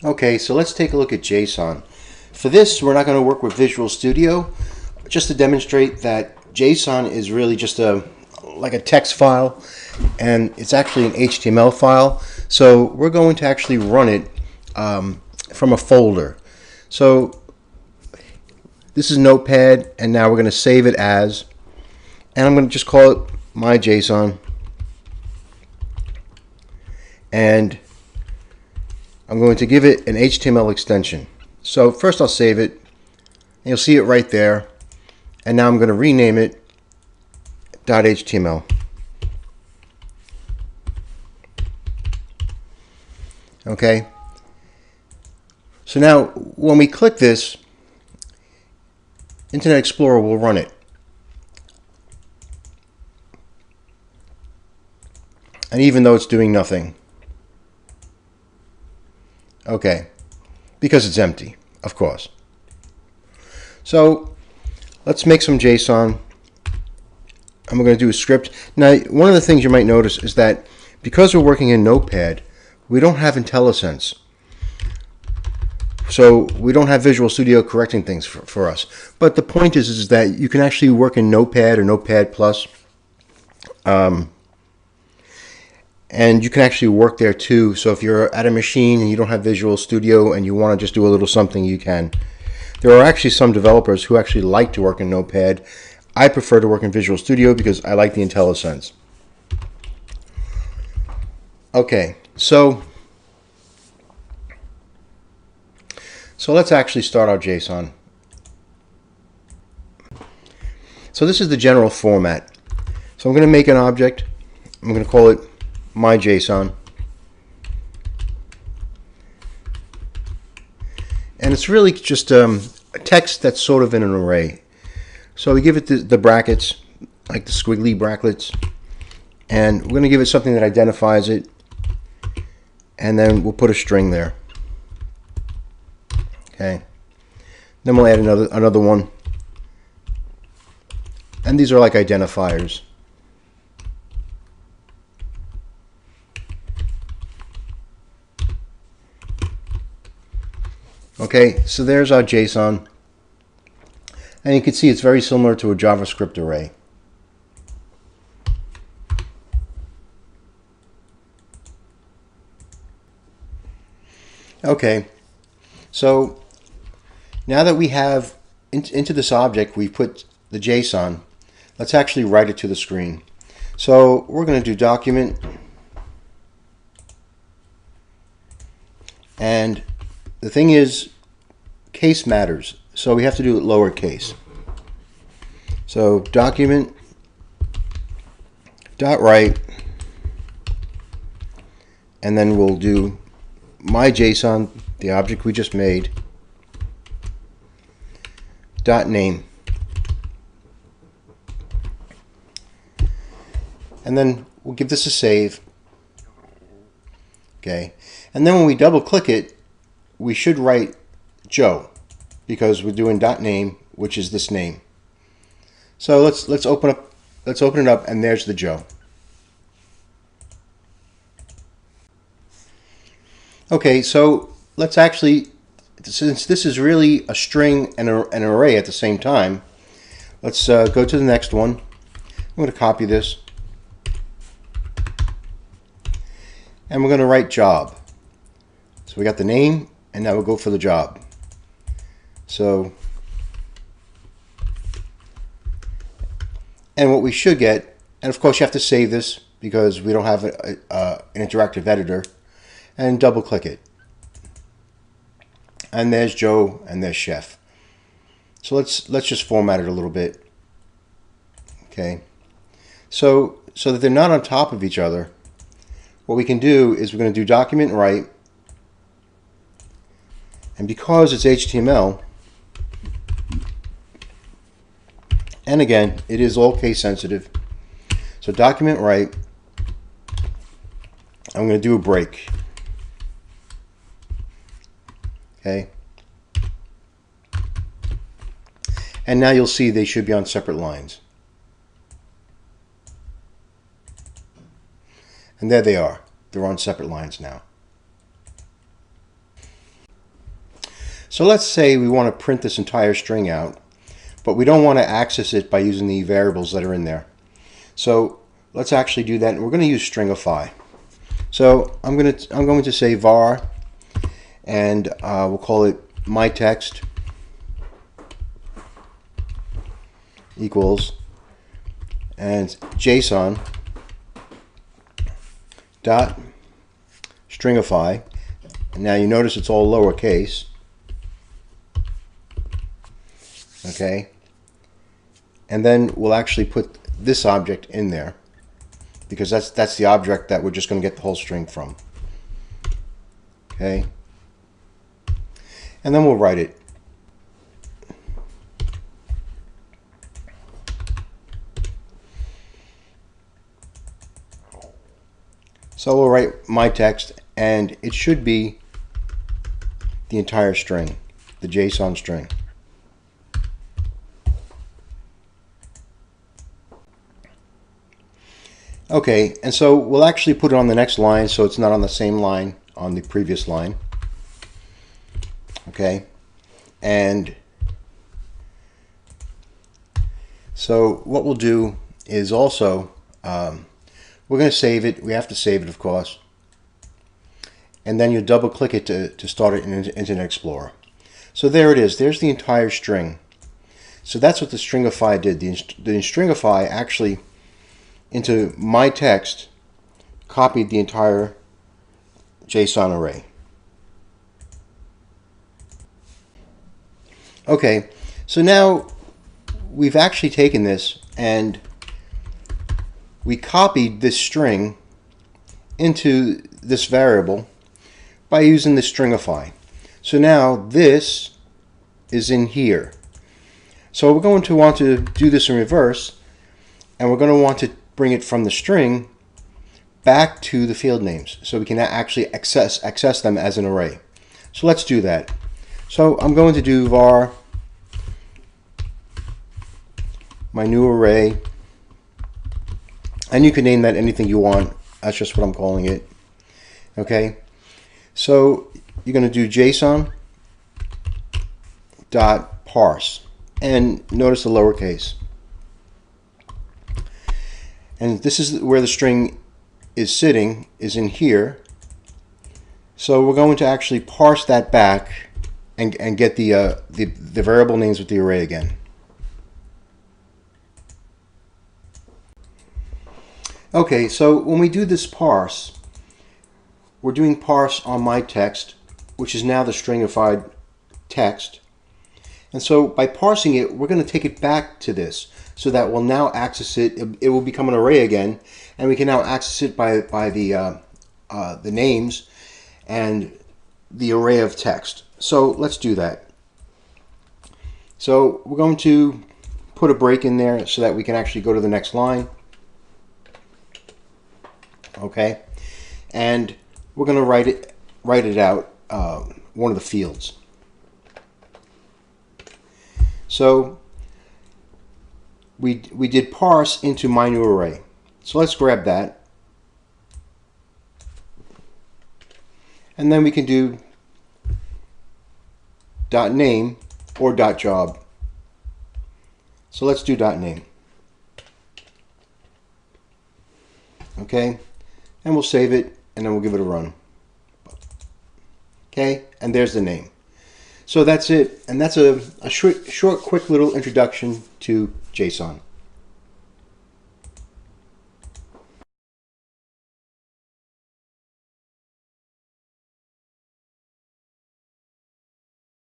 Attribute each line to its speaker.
Speaker 1: Okay, so let's take a look at JSON. For this, we're not going to work with Visual Studio, just to demonstrate that JSON is really just like a text file, and it's actually an HTML file. So we're going to actually run it from a folder. So this is Notepad, and now we're going to save it as, and I'm going to just call it my JSON, and I'm going to give it an HTML extension. So first I'll save it, and you'll see it right there, and now I'm going to rename it .html. Okay, so now when we click this, Internet Explorer will run it. And even though it's doing nothing. Okay, because it's empty, of course. So let's make some JSON, and we're going to do a script. Now, one of the things you might notice is that because we're working in Notepad, we don't have IntelliSense. So we don't have Visual Studio correcting things for us. But the point is that you can actually work in Notepad or Notepad Plus. And you can actually work there too. So if you're at a machine and you don't have Visual Studio and you want to just do a little something, you can. There are actually some developers who actually like to work in Notepad. I prefer to work in Visual Studio because I like the IntelliSense. Okay, so let's actually start our JSON. So this is the general format. So I'm going to make an object. I'm going to call it my JSON, and it's really just a text that's sort of in an array. So we give it the brackets, like the squiggly brackets, and we're going to give it something that identifies it, and then we'll put a string there. Okay, then we'll add another one, and these are like identifiers. Okay, so there's our JSON, and you can see it's very similar to a JavaScript array. Okay, so now that we have into this object, we put the JSON, let's actually write it to the screen. So we're going to do document, and the thing is, case matters, so we have to do it lowercase. So document dot write, and then we'll do my JSON, the object we just made, dot name, and then we'll give this a save. Okay, and then when we double click it, we should write Joe, because we're doing dot name, which is this name. So let's open it up, and there's the Joe. Okay, so let's actually, since this is really a string and an array at the same time, let's go to the next one. I'm going to copy this, and we're going to write job. So we got the name, and now we'll go for the job. So, and what we should get, and of course you have to save this because we don't have an interactive editor, and double click it. And there's Joe, and there's Chef. So let's just format it a little bit. Okay. So that they're not on top of each other, what we can do is we're going to do document write, and because it's HTML, and again, it is all case sensitive, so document write, I'm going to do a break. Okay. And now you'll see they should be on separate lines. And there they are. They're on separate lines now. So let's say we want to print this entire string out, but we don't want to access it by using the variables that are in there. So let's actually do that, and we're going to use stringify. So I'm going to say var, and we'll call it my text equals, and JSON dot stringify. Now you notice it's all lowercase. Okay, and then we'll actually put this object in there, because that's the object that we're just going to get the whole string from. Okay, and then we'll write it. So we'll write my text, and it should be the entire string, the JSON string. Okay, and so we'll actually put it on the next line so it's not on the same line on the previous line. Okay, and so what we'll do is also we're going to save it. We have to save it, of course, and then you double click it to start it in Internet Explorer. So there it is. There's the entire string. So that's what the stringify did. The stringify actually into my text copied the entire JSON array. Okay, so now we've actually taken this and we copied this string into this variable by using the stringify. So now this is in here. So we're going to want to do this in reverse, and we're going to want to bring it from the string back to the field names so we can actually access them as an array. So let's do that. So I'm going to do var my new array, and you can name that anything you want. That's just what I'm calling it. Okay, so you're going to do JSON dot parse, and notice the lowercase. And this is where the string is sitting, is in here. So we're going to actually parse that back and get the variable names with the array again. Okay, so when we do this parse, we're doing parse on my text, which is now the stringified text. And so by parsing it, we're going to take it back to this, so that we'll now access it. It will become an array again, and we can now access it by the names and the array of text. So let's do that. So we're going to put a break in there so that we can actually go to the next line. Okay, and we're going to write it out one of the fields. So we did parse into my new array. So let's grab that, and then we can do .name or .job. So let's do .name. Okay, and we'll save it, and then we'll give it a run. Okay, and there's the name. So that's it, and that's a short, quick little introduction to JSON.